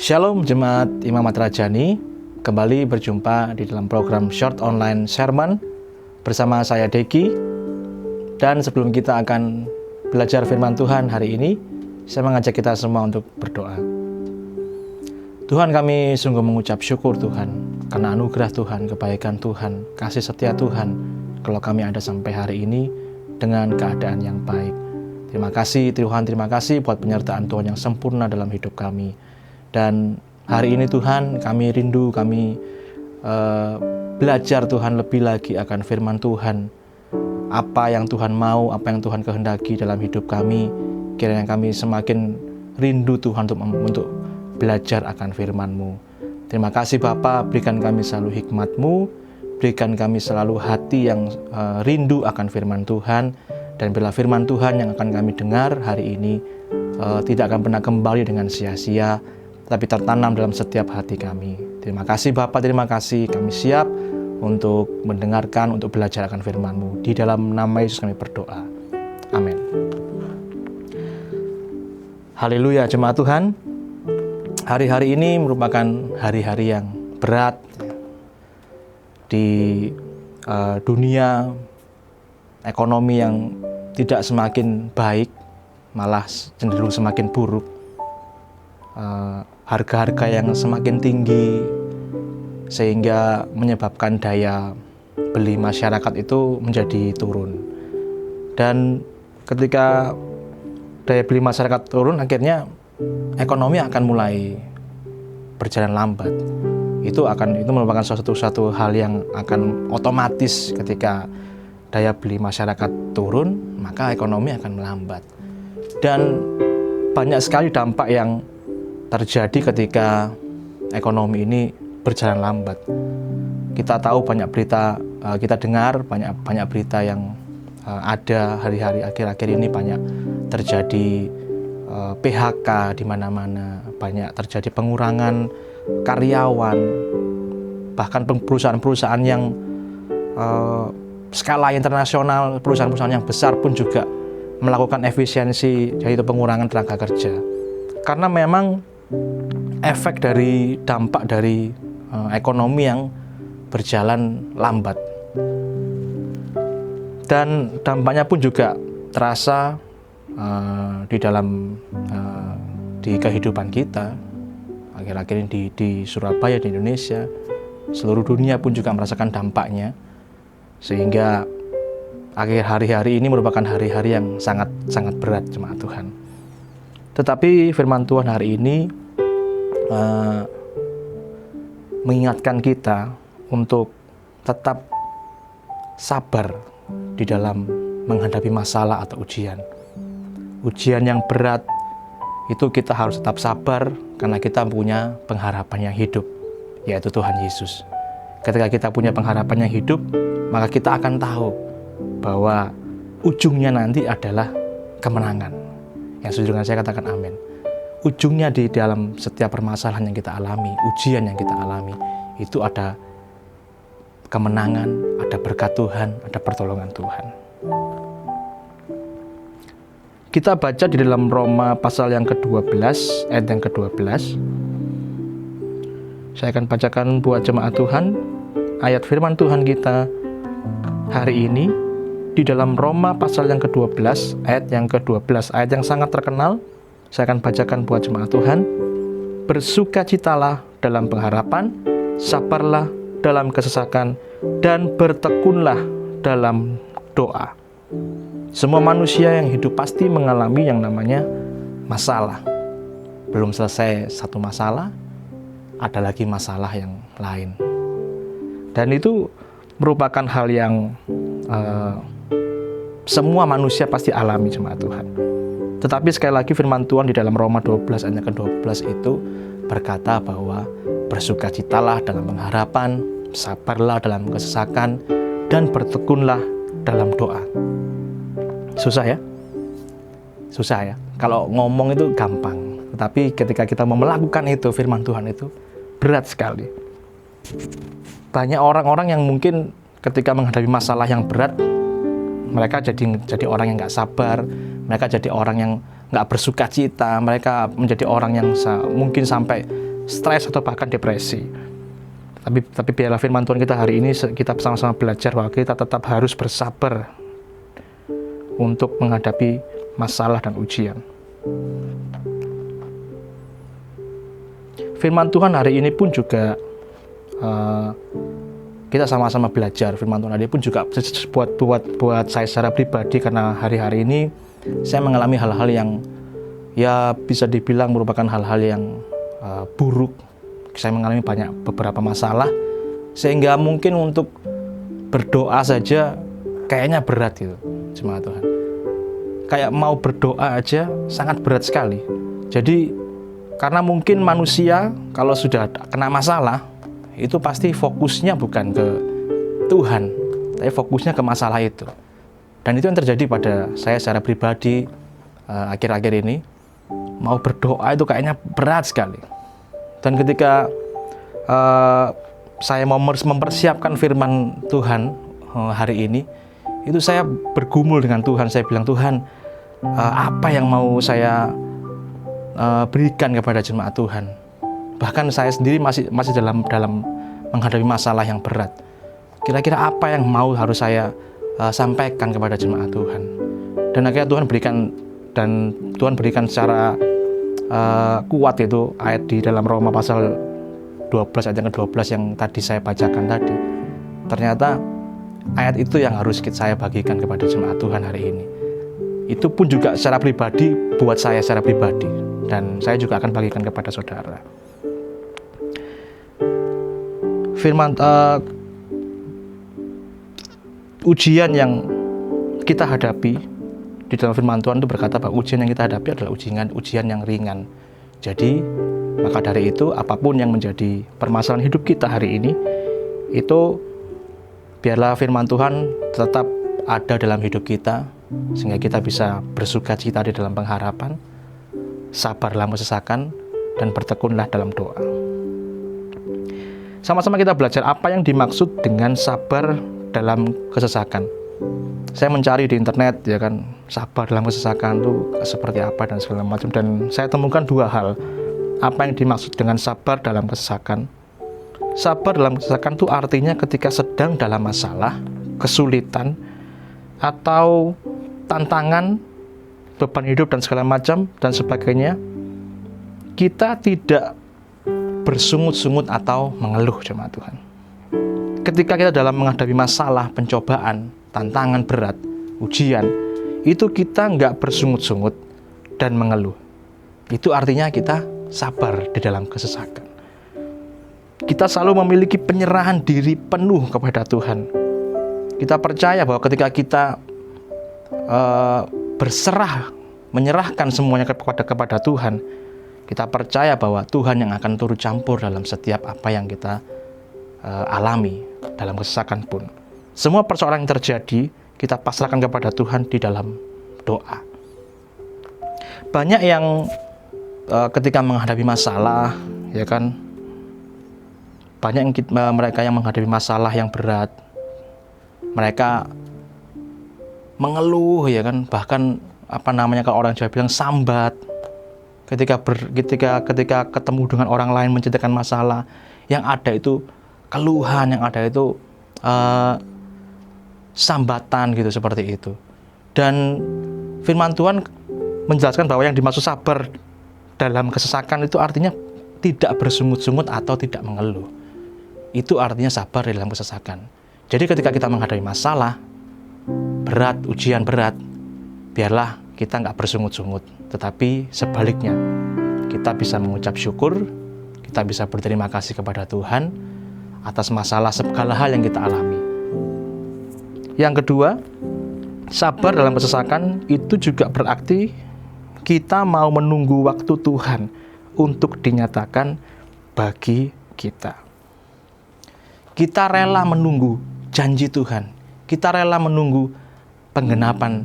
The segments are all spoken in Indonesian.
Shalom Jemaat Imam Madrajani, kembali berjumpa di dalam program Short Online Sermon bersama saya Deki. Dan sebelum kita akan belajar firman Tuhan hari ini, saya mengajak kita semua untuk berdoa. Tuhan, kami sungguh mengucap syukur Tuhan karena anugerah Tuhan, kebaikan Tuhan, kasih setia Tuhan kalau kami ada sampai hari ini dengan keadaan yang baik. Terima kasih Tuhan, terima kasih buat penyertaan Tuhan yang sempurna dalam hidup kami. Dan hari ini Tuhan, kami rindu, kami belajar Tuhan lebih lagi akan firman Tuhan. Apa yang Tuhan mau, apa yang Tuhan kehendaki dalam hidup kami. Kiranya kami semakin rindu Tuhan untuk belajar akan firman-Mu. Terima kasih Bapa, berikan kami selalu hikmat-Mu, berikan kami selalu hati yang rindu akan firman Tuhan. Dan bila firman Tuhan yang akan kami dengar hari ini tidak akan pernah kembali dengan sia-sia, tapi tertanam dalam setiap hati kami. Terima kasih Bapa, terima kasih. Kami siap untuk mendengarkan, untuk belajar akan firman-Mu. Di dalam nama Yesus kami berdoa. Amin. Haleluya, jemaat Tuhan. Hari-hari ini merupakan hari-hari yang berat di dunia ekonomi yang tidak semakin baik, malah cenderung semakin buruk. Harga-harga yang semakin tinggi sehingga menyebabkan daya beli masyarakat itu menjadi turun. Dan ketika daya beli masyarakat turun, akhirnya ekonomi akan mulai berjalan lambat. Itu merupakan suatu hal yang akan otomatis. Ketika daya beli masyarakat turun, maka ekonomi akan melambat. Dan banyak sekali dampak yang terjadi ketika ekonomi ini berjalan lambat. Kita tahu banyak berita, kita dengar banyak berita yang ada hari-hari akhir-akhir ini, banyak terjadi PHK di mana-mana, banyak terjadi pengurangan karyawan, bahkan perusahaan-perusahaan yang skala internasional, perusahaan-perusahaan yang besar pun juga melakukan efisiensi, yaitu pengurangan tenaga kerja. Karena memang efek dari dampak dari ekonomi yang berjalan lambat. Dan dampaknya pun juga terasa di kehidupan kita. Akhir-akhir ini di Surabaya, di Indonesia, seluruh dunia pun juga merasakan dampaknya. Sehingga akhir hari-hari ini merupakan hari-hari yang sangat berat, jemaat Tuhan. Tetapi firman Tuhan hari ini mengingatkan kita untuk tetap sabar di dalam menghadapi masalah atau ujian. Ujian yang berat itu kita harus tetap sabar karena kita punya pengharapan yang hidup, yaitu Tuhan Yesus. Ketika kita punya pengharapan yang hidup, maka kita akan tahu bahwa ujungnya nanti adalah kemenangan. Yang setuju dengan saya katakan amin. Ujungnya di dalam setiap permasalahan yang kita alami, ujian yang kita alami, itu ada kemenangan, ada berkat Tuhan, ada pertolongan Tuhan. Kita baca di dalam Roma pasal yang ke-12, ayat yang ke-12. Saya akan bacakan buat jemaat Tuhan, ayat firman Tuhan kita hari ini, di dalam Roma pasal yang ke-12, ayat yang ke-12, ayat yang sangat terkenal. Saya akan bacakan buat jemaat Tuhan. Bersukacitalah dalam pengharapan, sabarlah dalam kesesakan, dan bertekunlah dalam doa. Semua manusia yang hidup pasti mengalami yang namanya masalah. Belum selesai satu masalah, ada lagi masalah yang lain. Dan itu merupakan hal yang semua manusia pasti alami, jemaat Tuhan. Tetapi sekali lagi firman Tuhan di dalam Roma 12 ayat ke-12 itu berkata bahwa bersukacitalah dalam pengharapan, sabarlah dalam kesesakan, dan bertekunlah dalam doa. Susah ya? Susah ya? Kalau ngomong itu gampang, tetapi ketika kita mau melakukan itu, firman Tuhan itu berat sekali. Banyak orang-orang yang mungkin ketika menghadapi masalah yang berat, mereka jadi orang yang gak sabar, mereka jadi orang yang gak bersukacita, mereka menjadi orang yang mungkin sampai stres atau bahkan depresi. Tapi biarlah firman Tuhan kita hari ini kita sama-sama belajar bahwa kita tetap harus bersabar untuk menghadapi masalah dan ujian. Firman Tuhan hari ini pun juga kita sama-sama belajar. Firman Tuhan hari ini pun juga buat saya secara pribadi, karena hari-hari ini saya mengalami hal-hal yang ya bisa dibilang merupakan hal-hal yang buruk. Saya mengalami beberapa masalah, sehingga mungkin untuk berdoa saja kayaknya berat gitu, jemaat Tuhan. Kayak mau berdoa aja sangat berat sekali. Jadi karena mungkin manusia kalau sudah kena masalah, itu pasti fokusnya bukan ke Tuhan, tapi fokusnya ke masalah itu. Dan itu yang terjadi pada saya secara pribadi akhir-akhir ini. Mau berdoa itu kayaknya berat sekali. Dan ketika saya mau mempersiapkan firman Tuhan hari ini, itu saya bergumul dengan Tuhan. Saya bilang, Tuhan, apa yang mau saya berikan kepada jemaat Tuhan? Bahkan saya sendiri masih dalam menghadapi masalah yang berat. Kira-kira apa yang harus saya sampaikan kepada jemaat Tuhan? Dan akhirnya Tuhan berikan secara kuat itu ayat di dalam Roma pasal 12 ayat yang ke-12 yang tadi saya bacakan tadi. Ternyata ayat itu yang harus saya bagikan kepada jemaat Tuhan hari ini. Itu pun juga secara pribadi buat saya secara pribadi, dan saya juga akan bagikan kepada saudara. Firman ujian yang kita hadapi di dalam firman Tuhan itu berkata bahwa ujian yang kita hadapi adalah ujian yang ringan. Jadi, maka dari itu apapun yang menjadi permasalahan hidup kita hari ini, itu biarlah firman Tuhan tetap ada dalam hidup kita, sehingga kita bisa bersukacita di dalam pengharapan, sabar dalam kesesakan, dan bertekunlah dalam doa. Sama-sama kita belajar apa yang dimaksud dengan sabar dalam kesesakan. Saya mencari di internet, ya kan, sabar dalam kesesakan itu seperti apa dan segala macam, dan saya temukan dua hal. Apa yang dimaksud dengan sabar dalam kesesakan? Sabar dalam kesesakan itu artinya ketika sedang dalam masalah, kesulitan, atau tantangan, beban hidup dan segala macam dan sebagainya, kita tidak bersungut-sungut atau mengeluh, jemaat Tuhan. Ketika kita dalam menghadapi masalah, pencobaan, tantangan berat, ujian, itu kita nggak bersungut-sungut dan mengeluh. Itu artinya kita sabar di dalam kesesakan. Kita selalu memiliki penyerahan diri penuh kepada Tuhan. Kita percaya bahwa ketika kita berserah, menyerahkan semuanya kepada Tuhan, kita percaya bahwa Tuhan yang akan turut campur dalam setiap apa yang kita alami dalam kesesakan pun. Semua persoalan yang terjadi, kita pasrahkan kepada Tuhan di dalam doa. Banyak yang ketika menghadapi masalah, ya kan, banyak mereka yang menghadapi masalah yang berat, mereka mengeluh, ya kan, bahkan kalau orang Jawa bilang sambat. Ketika ketemu dengan orang lain menceritakan masalah, yang ada itu keluhan, yang ada itu sambatan gitu, seperti itu. Dan firman Tuhan menjelaskan bahwa yang dimaksud sabar dalam kesesakan itu artinya tidak bersungut-sungut atau tidak mengeluh. Itu artinya sabar dalam kesesakan. Jadi ketika kita menghadapi masalah berat, ujian berat, biarlah kita nggak bersungut-sungut, tetapi sebaliknya kita bisa mengucap syukur, kita bisa berterima kasih kepada Tuhan atas masalah segala hal yang kita alami. Yang kedua, sabar dalam kesesakan itu juga berarti kita mau menunggu waktu Tuhan untuk dinyatakan bagi kita. Kita rela menunggu janji Tuhan. Kita rela menunggu penggenapan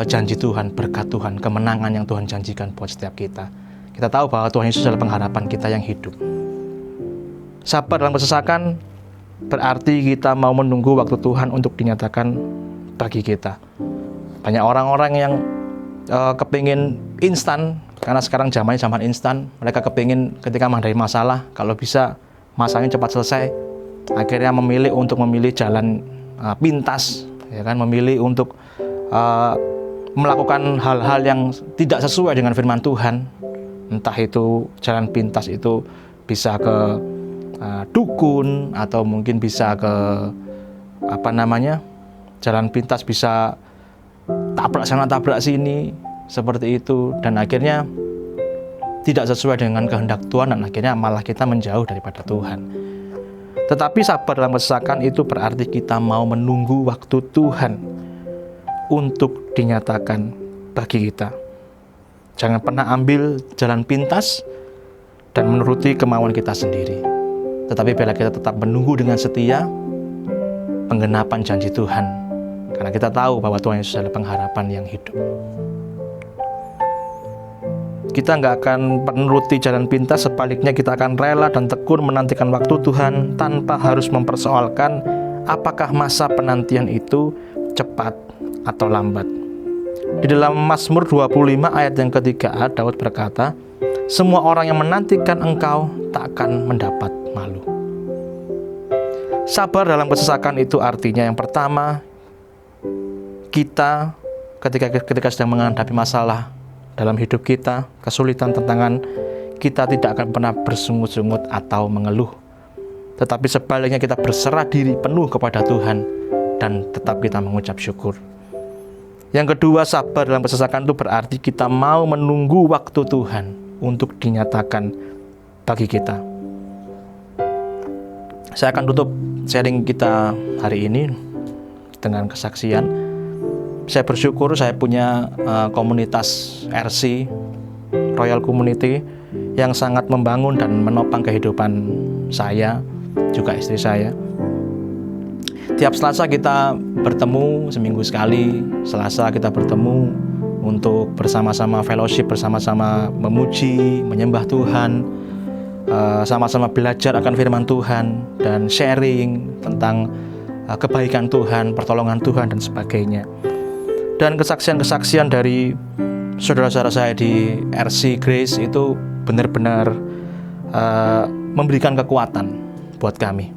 janji Tuhan, berkat Tuhan, kemenangan yang Tuhan janjikan buat setiap kita. Kita tahu bahwa Tuhan Yesus adalah pengharapan kita yang hidup. Sabar dalam kesesakan berarti kita mau menunggu waktu Tuhan untuk dinyatakan bagi kita. Banyak orang-orang yang kepingin instan, Karena sekarang zamannya zaman instan, mereka kepingin ketika menghadapi masalah, kalau bisa masalahnya cepat selesai. Akhirnya memilih jalan pintas, ya kan, memilih untuk melakukan hal-hal yang tidak sesuai dengan firman Tuhan. Entah itu jalan pintas itu bisa ke dukun, atau mungkin bisa ke jalan pintas bisa tabrak sana tabrak sini, seperti itu. Dan akhirnya tidak sesuai dengan kehendak Tuhan, dan akhirnya malah kita menjauh daripada Tuhan. Tetapi sabar dalam kesesakan itu berarti kita mau menunggu waktu Tuhan untuk dinyatakan bagi kita. Jangan pernah ambil jalan pintas dan menuruti kemauan kita sendiri. Tetapi bila kita tetap menunggu dengan setia penggenapan janji Tuhan, karena kita tahu bahwa Tuhan Yesus adalah pengharapan yang hidup. Kita nggak akan menuruti jalan pintas, sebaliknya kita akan rela dan tekun menantikan waktu Tuhan tanpa harus mempersoalkan apakah masa penantian itu cepat atau lambat. Di dalam Mazmur 25 ayat yang ketiga, Daud berkata, semua orang yang menantikan Engkau tak akan mendapat malu. Sabar dalam kesesakan itu artinya yang pertama, kita ketika sedang menghadapi masalah dalam hidup kita, kesulitan, tantangan, kita tidak akan pernah bersungut-sungut atau mengeluh. Tetapi sebaliknya kita berserah diri penuh kepada Tuhan dan tetap kita mengucap syukur. Yang kedua, sabar dalam kesesakan itu berarti kita mau menunggu waktu Tuhan untuk dinyatakan bagi kita. Saya akan tutup sharing kita hari ini dengan kesaksian. Saya bersyukur saya punya komunitas RC, Royal Community, yang sangat membangun dan menopang kehidupan saya, juga istri saya. Tiap Selasa kita bertemu seminggu sekali. Selasa kita bertemu untuk bersama-sama fellowship, bersama-sama memuji, menyembah Tuhan, sama-sama belajar akan firman Tuhan dan sharing tentang kebaikan Tuhan, pertolongan Tuhan dan sebagainya. Dan kesaksian-kesaksian dari saudara-saudara saya di RC Grace itu benar-benar memberikan kekuatan buat kami.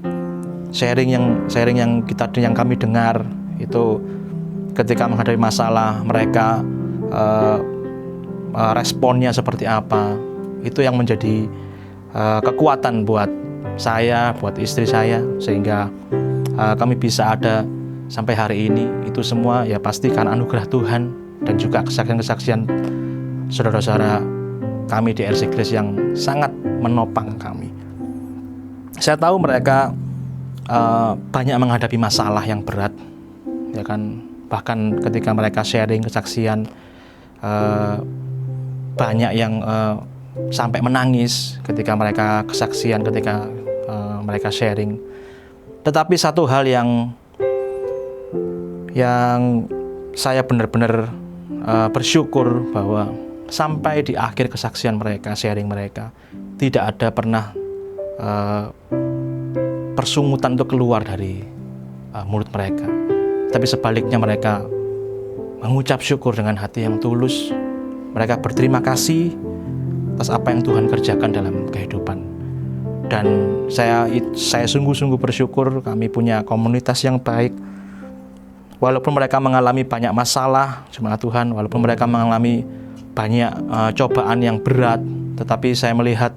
Sharing yang kami dengar itu ketika menghadapi masalah mereka, responnya seperti apa, itu yang menjadi kekuatan buat saya, buat istri saya, sehingga kami bisa ada sampai hari ini. Itu semua ya pasti karena anugerah Tuhan dan juga kesaksian-kesaksian saudara-saudara kami di RC Grace yang sangat menopang kami. Saya tahu mereka banyak menghadapi masalah yang berat, ya kan. Bahkan ketika mereka sharing kesaksian, banyak yang sampai menangis ketika mereka kesaksian, ketika mereka sharing. Tetapi satu hal yang saya benar-benar bersyukur bahwa sampai di akhir kesaksian mereka, sharing mereka, tidak ada pernah persungutan itu keluar dari mulut mereka. Tapi sebaliknya mereka mengucap syukur dengan hati yang tulus. Mereka berterima kasih atas apa yang Tuhan kerjakan dalam kehidupan. Dan saya sungguh-sungguh bersyukur kami punya komunitas yang baik. Walaupun mereka mengalami banyak masalah, jemaat Tuhan, walaupun mereka mengalami banyak cobaan yang berat, tetapi saya melihat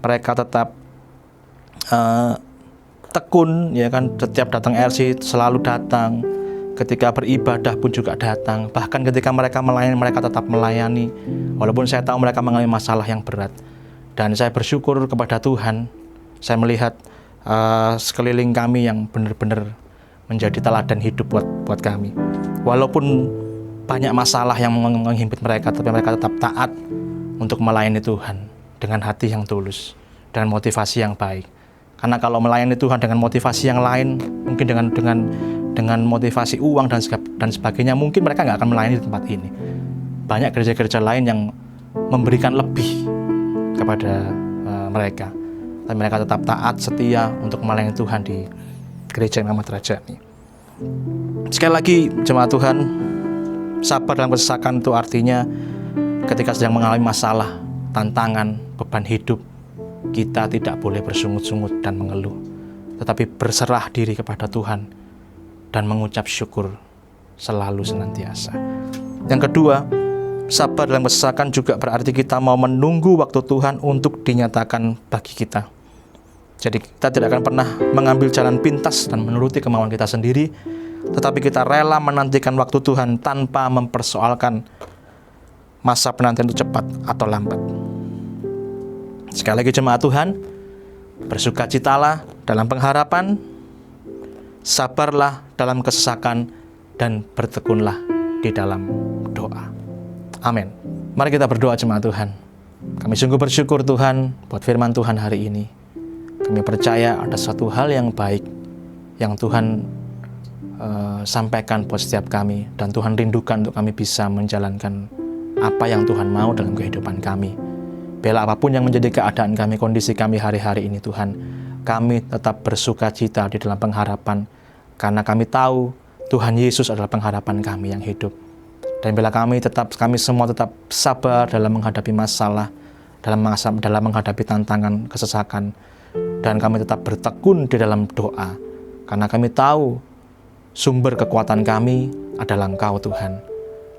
mereka tetap tekun, ya kan. Setiap datang RC selalu datang, ketika beribadah pun juga datang, bahkan ketika mereka melayani, mereka tetap melayani walaupun saya tahu mereka mengalami masalah yang berat. Dan saya bersyukur kepada Tuhan, saya melihat sekeliling kami yang benar-benar menjadi teladan hidup buat kami. Walaupun banyak masalah yang menghimpit mereka, tapi mereka tetap taat untuk melayani Tuhan dengan hati yang tulus, dengan motivasi yang baik. Karena kalau melayani Tuhan dengan motivasi yang lain, mungkin dengan motivasi uang dan sebagainya, mungkin mereka nggak akan melayani di tempat ini. Banyak gereja-gereja lain yang memberikan lebih kepada mereka, tapi mereka tetap taat, setia untuk melayani Tuhan di gereja yang amat rajani. Sekali lagi, jemaat Tuhan, sabar dalam kesesakan itu artinya ketika sedang mengalami masalah, tantangan, beban hidup, kita tidak boleh bersungut-sungut dan mengeluh, tetapi berserah diri kepada Tuhan dan mengucap syukur selalu senantiasa. Yang kedua, sabar dalam kesesakan juga berarti kita mau menunggu waktu Tuhan untuk dinyatakan bagi kita. Jadi kita tidak akan pernah mengambil jalan pintas dan menuruti kemauan kita sendiri, tetapi kita rela menantikan waktu Tuhan tanpa mempersoalkan masa penantian itu cepat atau lambat. Sekali lagi jemaat Tuhan, bersukacitalah dalam pengharapan, sabarlah dalam kesesakan, dan bertekunlah di dalam doa. Amin. Mari kita berdoa jemaat Tuhan. Kami sungguh bersyukur Tuhan buat firman Tuhan hari ini. Kami percaya ada satu hal yang baik yang Tuhan sampaikan buat setiap kami, dan Tuhan rindukan untuk kami bisa menjalankan apa yang Tuhan mau dalam kehidupan kami. Bela apapun yang menjadi keadaan kami, kondisi kami hari-hari ini Tuhan, kami tetap bersukacita di dalam pengharapan, karena kami tahu Tuhan Yesus adalah pengharapan kami yang hidup. Dan bila kami semua tetap sabar dalam menghadapi masalah, dalam menghadapi tantangan, kesesakan, dan kami tetap bertekun di dalam doa, karena kami tahu sumber kekuatan kami adalah Engkau Tuhan,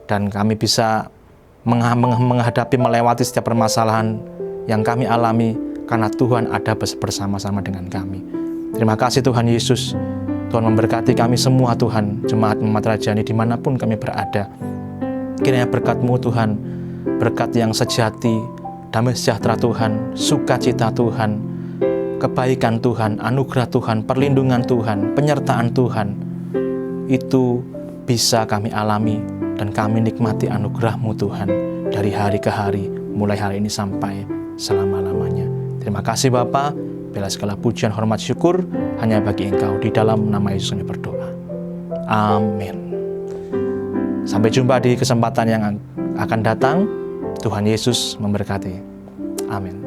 dan kami bisa menghadapi, melewati setiap permasalahan yang kami alami karena Tuhan ada bersama-sama dengan kami. Terima kasih Tuhan Yesus. Tuhan memberkati kami semua Tuhan, jemaat Muhammad Rajani dimanapun kami berada. Kiranya berkat-Mu Tuhan, berkat yang sejati, damai sejahtera Tuhan, sukacita Tuhan, kebaikan Tuhan, anugerah Tuhan, perlindungan Tuhan, penyertaan Tuhan, itu bisa kami alami dan kami nikmati anugerah-Mu Tuhan dari hari ke hari, mulai hari ini sampai selama-lamanya. Terima kasih Bapa, bela segala pujian, hormat, syukur hanya bagi Engkau. Di dalam nama Yesus kami berdoa. Amin. Sampai jumpa di kesempatan yang akan datang. Tuhan Yesus memberkati. Amin.